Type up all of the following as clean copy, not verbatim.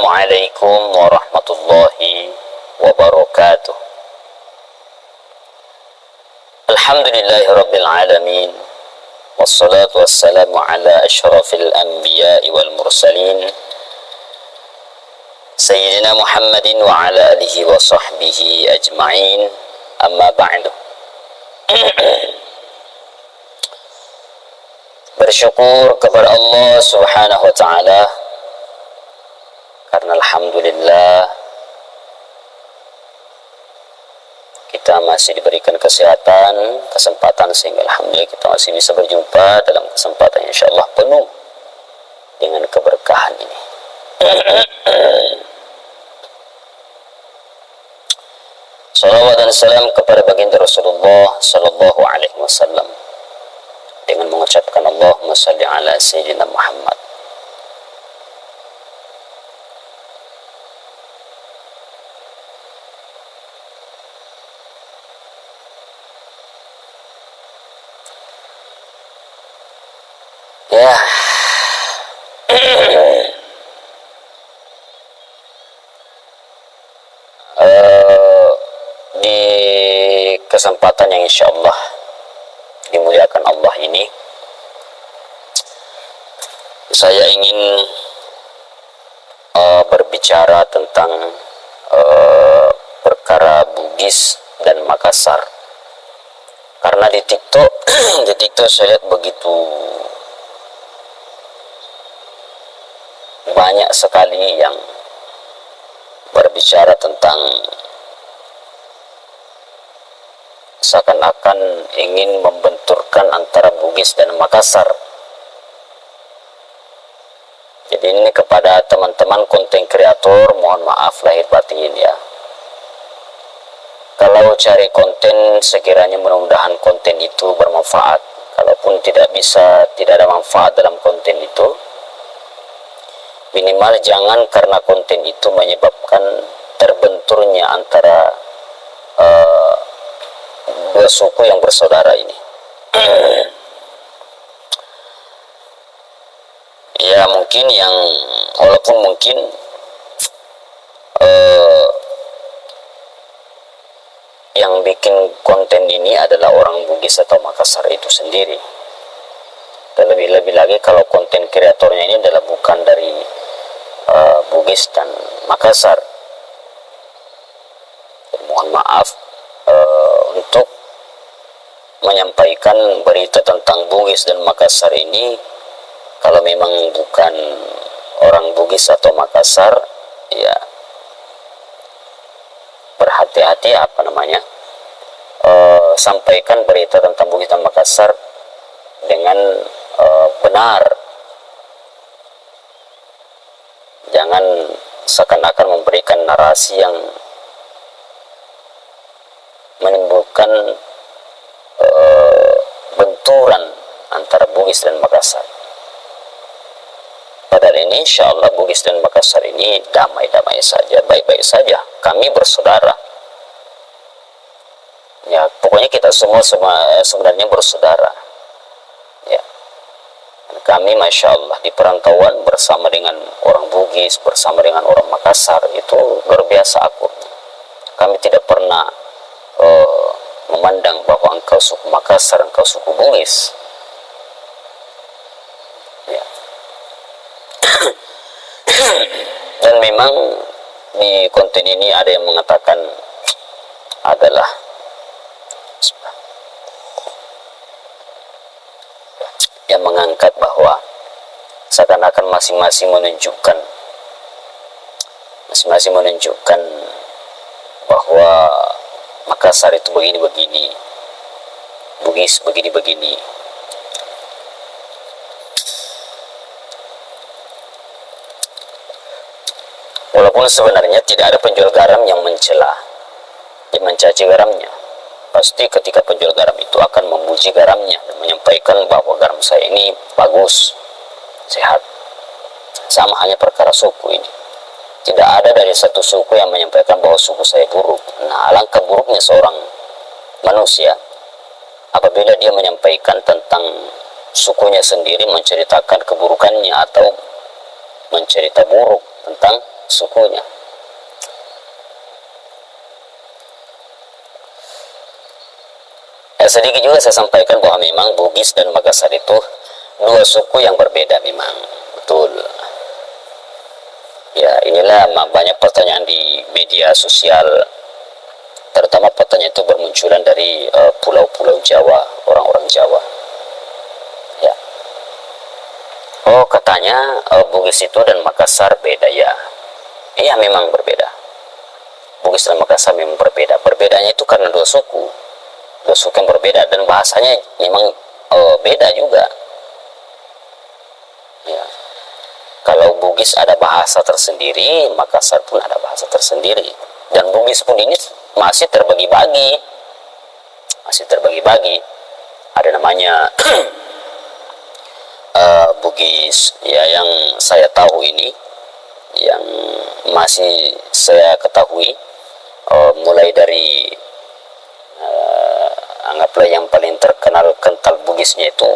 Assalamualaikum warahmatullahi wabarakatuh. Alhamdulillahi rabbil alamin. Wassalatu wassalamu ala ashrafil anbiya'i wal mursalin Sayyidina Muhammadin wa ala alihi wa sahbihi ajma'in. Amma ba'du. Bersyukur kepada Allah subhanahu wa ta'ala, karena alhamdulillah kita masih diberikan kesempatan sehingga alhamdulillah kita masih bisa berjumpa dalam kesempatan yang insyaallah penuh dengan keberkahan ini. Salawat dan salam kepada baginda Rasulullah sallallahu alaihi wasallam dengan mengucapkan Allahumma salli ala sayyidina Muhammad. Ya. Di kesempatan yang insyaallah dimuliakan Allah ini, saya ingin berbicara tentang perkara Bugis dan Makassar. Karena di TikTok saya lihat begitu banyak sekali yang berbicara tentang seakan-akan ingin membenturkan antara Bugis dan Makassar. Jadi ini kepada teman-teman konten kreator, mohon maaf lahir batin ya. Kalau cari konten, sekiranya mudah-mudahan konten itu bermanfaat. Kalaupun tidak ada manfaat dalam konten itu, minimal jangan karena konten itu menyebabkan terbenturnya antara dua suku yang bersaudara ini. Ya mungkin walaupun mungkin yang bikin konten ini adalah orang Bugis atau Makassar itu sendiri. Dan lebih-lebih lagi kalau konten kreatornya ini adalah bukan dari Bugis dan Makassar. Mohon maaf untuk menyampaikan berita tentang Bugis dan Makassar ini, kalau memang bukan orang Bugis atau Makassar, ya berhati-hati sampaikan berita tentang Bugis dan Makassar dengan benar. Jangan seakan-akan memberikan narasi yang menimbulkan benturan antara Bugis dan Makassar. Padahal ini insyaallah Bugis dan Makassar ini damai-damai saja, baik-baik saja. Kami bersaudara. Ya, pokoknya kita semua sebenarnya bersaudara. Ya. Kami Masya Allah di perantauan bersama dengan orang Bugis, bersama dengan orang Makassar, itu luar biasa akur. Kami tidak pernah memandang bahwa engkau suku Makassar, engkau suku Bugis. Ya. Dan memang di konten ini ada yang mengatakan adalah yang mengangkat bahwa seakan-akan masing-masing menunjukkan bahwa Makassar itu begini-begini, Bugis begini-begini. Walaupun sebenarnya tidak ada penjual garam yang mencaci garamnya. Pasti ketika penjual garam itu akan memuji garamnya dan menyampaikan bahwa garam saya ini bagus, sehat. Sama hanya perkara suku ini. Tidak ada dari satu suku yang menyampaikan bahwa suku saya buruk. Nah, alangkah buruknya seorang manusia apabila dia menyampaikan tentang sukunya sendiri, menceritakan keburukannya atau mencerita buruk tentang sukunya. Sedikit juga saya sampaikan bahwa memang Bugis dan Makassar itu dua suku yang berbeda memang, betul. Ya, inilah banyak pertanyaan di media sosial, terutama pertanyaan itu bermunculan dari pulau-pulau Jawa, orang-orang Jawa. Ya. Oh, katanya Bugis itu dan Makassar beda ya. Iya, memang berbeda. Bugis dan Makassar memang berbeda. Perbedaannya itu karena dua suku yang berbeda, dan bahasanya memang beda juga. Ya. Kalau Bugis ada bahasa tersendiri, Makassar pun ada bahasa tersendiri, dan Bugis pun ini masih terbagi-bagi, ada namanya Bugis ya, yang saya tahu ini, yang masih saya ketahui, mulai dari anggaplah yang paling terkenal kental Bugisnya itu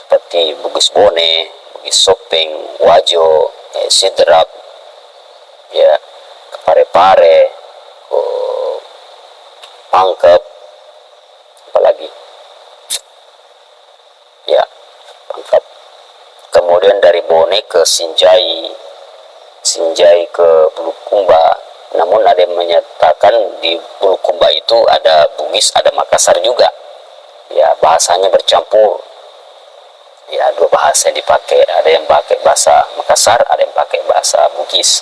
seperti Bugis Bone, Bugis Sopeng, Wajo, Sidrap, ya, Pare-Pare, Pangkep, apalagi ya, Pangkep. Kemudian dari Bone ke Sinjai ke Bulukumba. Namun ada yang menyatakan di Bulukumba itu ada Bugis, ada Makassar juga. Ya, bahasanya bercampur. Ya, dua bahasa yang dipakai. Ada yang pakai bahasa Makassar, ada yang pakai bahasa Bugis.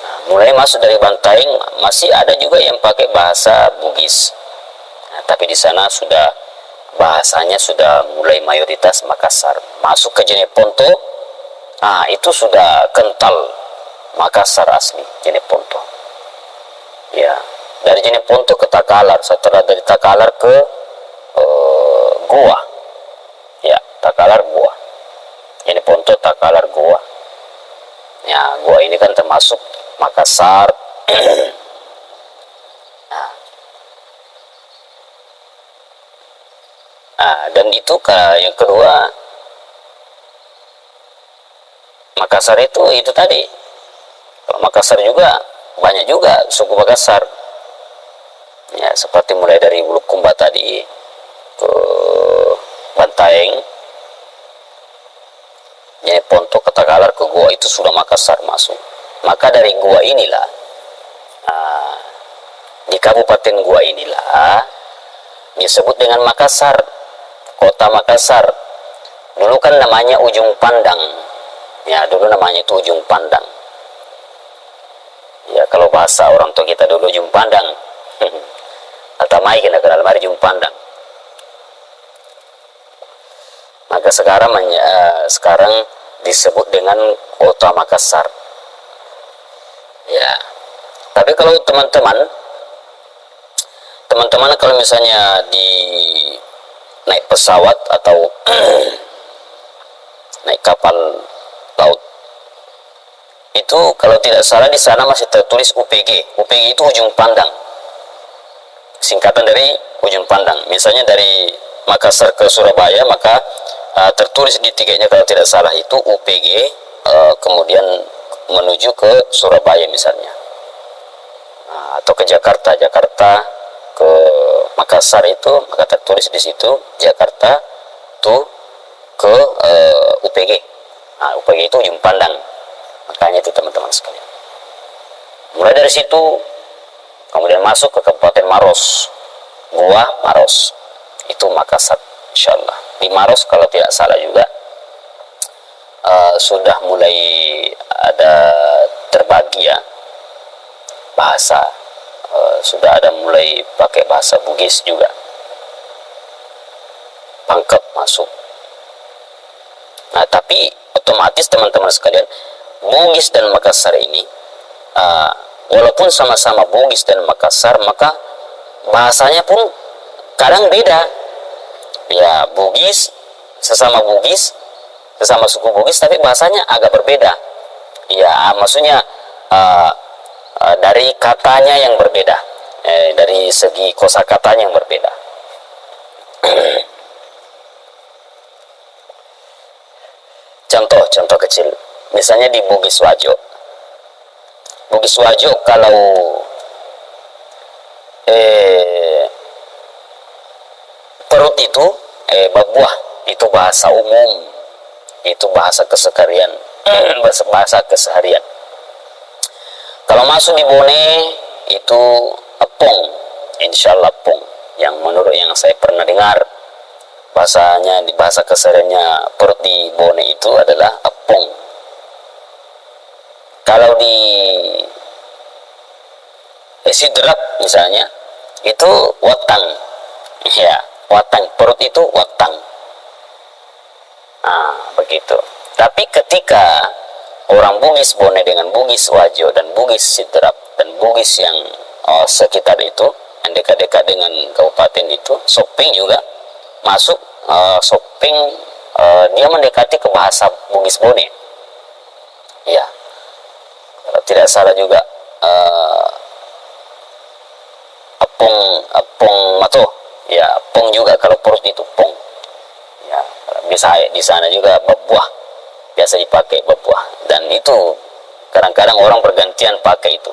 Nah, mulai masuk dari Bantaeng masih ada juga yang pakai bahasa Bugis. Nah, tapi di sana sudah bahasanya sudah mulai mayoritas Makassar. Masuk ke Jeneponto, nah itu sudah kental Makassar asli, Jeneponto. Ya, dari Jeneponto ke Takalar, setelah dari Takalar ke Goa. Ya, Takalar Goa. Jeneponto, Takalar, Goa. Ya, Goa ini kan termasuk Makassar. Nah, dan itu yang kedua, Makassar itu tadi. Kalau Makassar juga banyak juga suku Makassar. Ya, seperti mulai dari Bulukumba tadi ke Bantaeng, Jeneponto, ke Takalar, ke Goa, itu sudah Makassar masuk. Maka dari Goa inilah, di Kabupaten Goa inilah disebut dengan Makassar, kota Makassar. Dulu kan namanya Ujung Pandang. Ya, dulu namanya itu Ujung Pandang. Ya, kalau bahasa orang tua kita dulu Ujung Pandang. Atamai kena kenal mari Ujung Pandang. Maka sekarang disebut dengan kota Makassar. Ya. Tapi kalau teman-teman kalau misalnya naik pesawat atau naik kapal laut, itu kalau tidak salah di sana masih tertulis UPG. UPG itu Ujung Pandang, singkatan dari Ujung Pandang. Misalnya dari Makassar ke Surabaya, maka tertulis di tiketnya kalau tidak salah itu UPG, kemudian menuju ke Surabaya misalnya, atau ke Jakarta ke Makassar, itu maka tertulis di situ Jakarta tuh ke UPG. Nah, UPG itu Ujung Pandang. Makanya itu teman-teman sekalian. Mulai dari situ kemudian masuk ke Kabupaten Maros, Goa, Maros, itu Makassar, insyaallah. Di Maros kalau tidak salah juga sudah mulai ada terbagi ya bahasa, sudah ada mulai pakai bahasa Bugis juga. Pangkep masuk. Nah, tapi otomatis teman-teman sekalian, Bugis dan Makassar ini, walaupun sama-sama Bugis dan Makassar, maka bahasanya pun kadang beda. Ya, Bugis, sesama suku Bugis, tapi bahasanya agak berbeda. Ya, maksudnya dari katanya yang berbeda, dari segi kosakatanya yang berbeda. Contoh kecil. misalnya di Bugis Wajo. Bugis Wajo kalau perut itu berbuah, itu bahasa umum, itu bahasa keseharian, bahasa keseharian. Kalau masuk di Bone itu epong, insyaallah epong, yang menurut yang saya pernah dengar bahasanya di bahasa kesehariannya perut di Bone itu adalah epong. Kalau di Sidrap misalnya itu watang, ya watang, perut itu watang. Nah begitu. Tapi ketika orang Bugis Bone dengan Bugis Wajo dan Bugis Sidrap dan Bugis yang sekitar itu yang dekat-dekat dengan kabupaten itu, Sopeng juga masuk. Sopeng dia mendekati ke bahasa Bugis Bone, ya kalau tidak salah juga. Apong mato, ya pong juga kalau perut itu pong, ya bisa di sana juga berbuah, biasa dipakai berbuah, dan itu kadang-kadang orang bergantian pakai itu.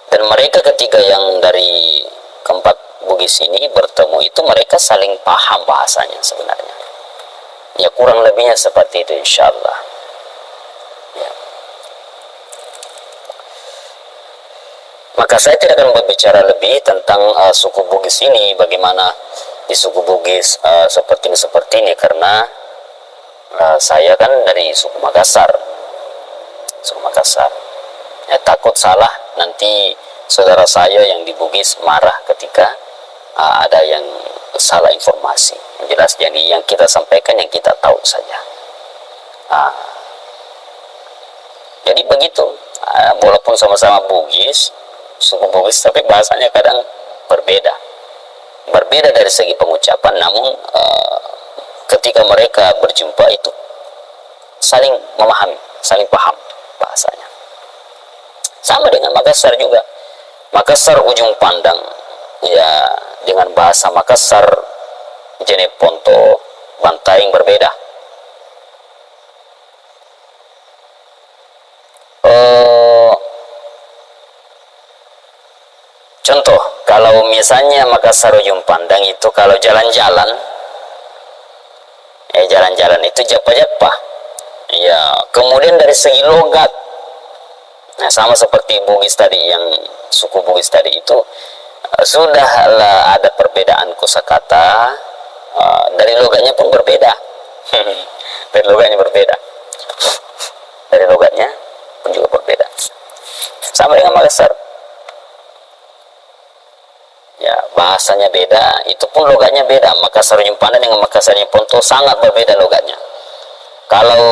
Dan mereka ketika yang dari keempat Bugis ini bertemu itu mereka saling paham bahasanya sebenarnya, ya kurang lebihnya seperti itu insyaallah. Ya. Maka saya tidak akan berbicara lebih tentang suku Bugis ini, bagaimana di suku Bugis seperti ini karena saya kan dari suku Makassar. Ya, takut salah nanti saudara saya yang di Bugis marah ketika ada yang salah informasi. Yang jelas jadi yang kita sampaikan yang kita tahu saja. Jadi begitu, walaupun sama-sama Bugis, suku Bugis, tapi bahasanya kadang berbeda dari segi pengucapan, namun ketika mereka berjumpa itu saling memahami, saling paham bahasanya. Sama dengan Makassar juga. Makassar ujung pandang, ya dengan bahasa Makassar Jeneponto Bantaing berbeda. Contoh, kalau misalnya Makassar ujung pandang itu kalau jalan-jalan itu japa-japa, ya kemudian dari segi logat, nah sama seperti Bugis tadi, yang suku Bugis tadi itu sudahlah ada perbedaan kosakata, dari logatnya pun berbeda. dari logatnya pun juga berbeda, sama dengan Makassar. Ya bahasanya beda, itu pun logatnya beda. Makassar ujung pandang dengan Makassar Ponto sangat berbeda logatnya. Kalau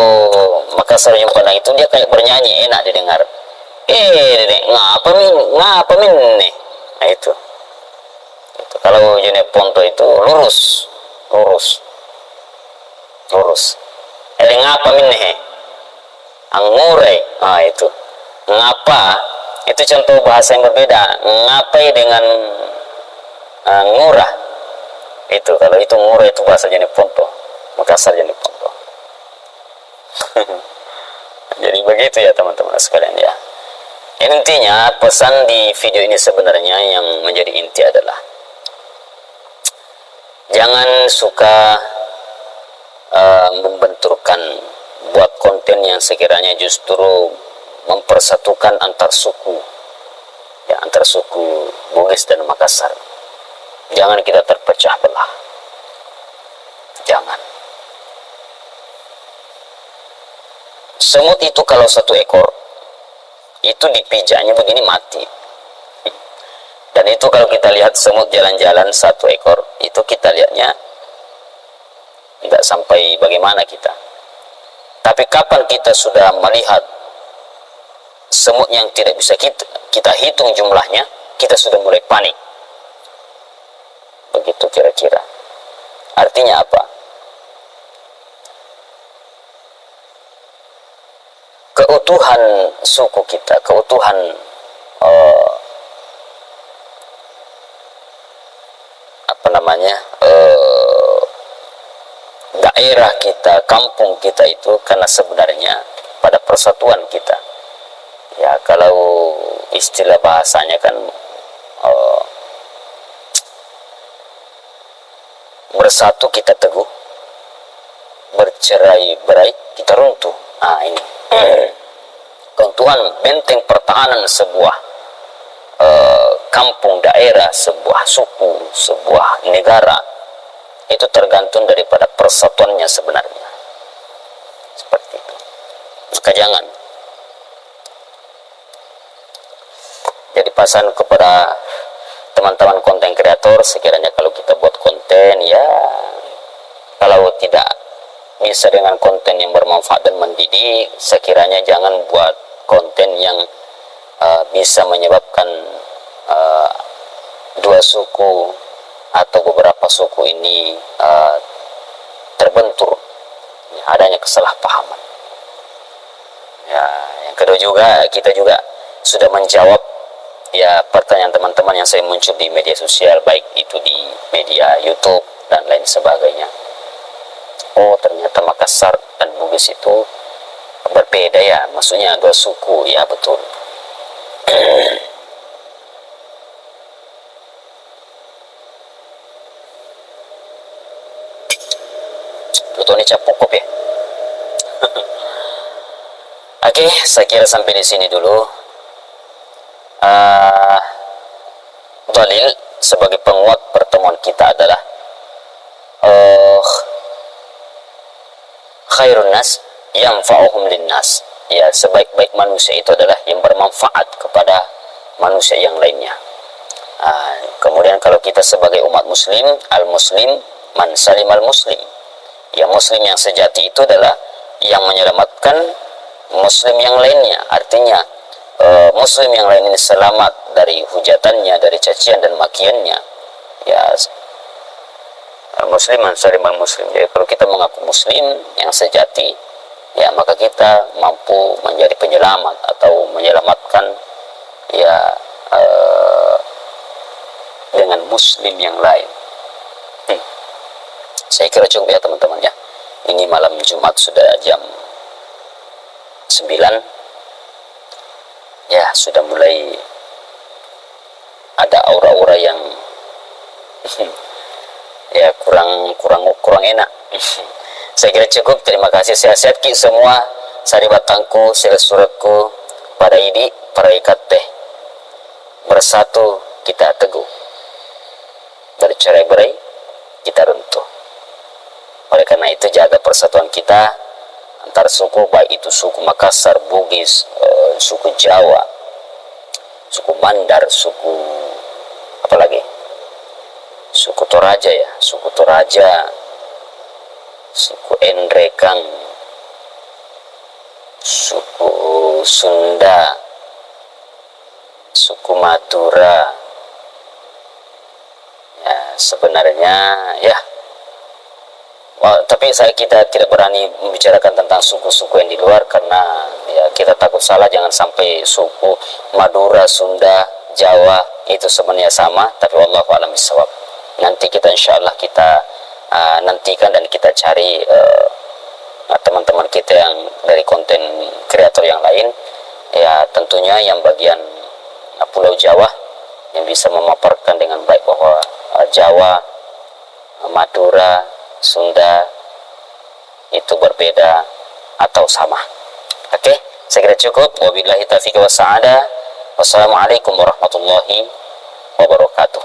Makassar ujung pandang itu dia kayak bernyanyi, enak didengar. Ngapa min nih? Nah itu. Kalau Jeneponto itu lurus. Ngapa min nih? Angure. Nah itu. Ngapa? Itu contoh bahasa yang berbeda. Ngapai dengan ngurah, itu kalau itu ngurah itu bahasa Jeneponto, Makassar Jeneponto. Jadi begitu ya teman-teman sekalian ya. Intinya pesan di video ini sebenarnya yang menjadi inti adalah jangan suka membenturkan, buat konten yang sekiranya justru mempersatukan antar suku, ya antar suku Bugis dan Makassar. Jangan kita terpecah belah. Jangan. Semut itu kalau satu ekor, itu dipijaknya begini mati. Dan itu kalau kita lihat semut jalan-jalan satu ekor, itu kita lihatnya tidak sampai bagaimana kita. Tapi kapan kita sudah melihat semut yang tidak bisa kita hitung jumlahnya, kita sudah mulai panik. Begitu kira-kira. Artinya apa? Keutuhan suku kita, keutuhan daerah kita, kampung kita itu, karena sebenarnya pada persatuan kita. Ya, kalau istilah bahasanya kan bersatu kita teguh, bercerai-berai kita runtuh. Nah, ini keutuhan benteng pertahanan sebuah kampung, daerah, sebuah suku, sebuah negara itu tergantung daripada persatuannya sebenarnya. Seperti itu. Maka jangan. Jadi pesan kepada teman-teman konten kreator, sekiranya kalau kita buat konten, ya kalau tidak bisa dengan konten yang bermanfaat dan mendidik, sekiranya jangan buat konten yang bisa menyebabkan dua suku atau beberapa suku ini terbentur, adanya kesalahpahaman. Ya, yang kedua juga, kita juga sudah menjawab ya pertanyaan teman-teman yang saya muncul di media sosial, baik itu di media YouTube dan lain sebagainya. Oh, ternyata Makassar dan Bugis itu berbeda ya, maksudnya dua suku. Ya, betul. Betul, ini capuk ya. Oke, saya kira sampai di sini dulu. Dalil sebagai penguat pertemuan kita adalah khairun nas yanfa'uhum linnas. Ya, sebaik-baik manusia itu adalah yang bermanfaat kepada manusia yang lainnya. Kemudian kalau kita sebagai umat muslim, al-muslim man salimal muslim. Ya, muslim yang sejati itu adalah yang menyelamatkan muslim yang lainnya. Artinya muslim yang lain ini selamat dari hujatannya, dari cacian dan makiannya. Ya, muslim ansariman muslim. Jadi kalau kita mengaku muslim yang sejati, ya maka kita mampu menjadi penyelamat atau menyelamatkan ya dengan muslim yang lain. Saya kira cukup ya teman-teman ya. Ini malam Jumat sudah jam 9. Ya, sudah mulai ada aura-aura yang ya kurang enak. Saya kira cukup. Terima kasih. Sehat-sehat ki semua. Sari batangku, sila suratku pada ini para ikat teh. Bersatu kita teguh. Bercerai-berai kita runtuh. Oleh karena itu jaga persatuan kita antar suku, baik itu suku Makassar, Bugis, suku Jawa, suku Mandar, suku apa lagi? Suku Toraja ya, suku Toraja, suku Endrekang, suku Sunda, suku Madura. Ya, sebenarnya ya. Tapi kita tidak berani membicarakan tentang suku-suku yang di luar karena ya kita takut salah. Jangan sampai suku Madura, Sunda, Jawa itu sebenarnya sama, tapi wallahu a'lam bishawab. Nanti kita insyaallah kita nantikan dan kita cari teman-teman kita yang dari konten kreator yang lain, ya tentunya yang bagian Pulau Jawa yang bisa memaparkan dengan baik bahwa Jawa, Madura, Sunda itu berbeda atau sama. Oke, saya kira cukup. Wabillahi taufiq wa sa'ada. Wassalamualaikum warahmatullahi wabarakatuh.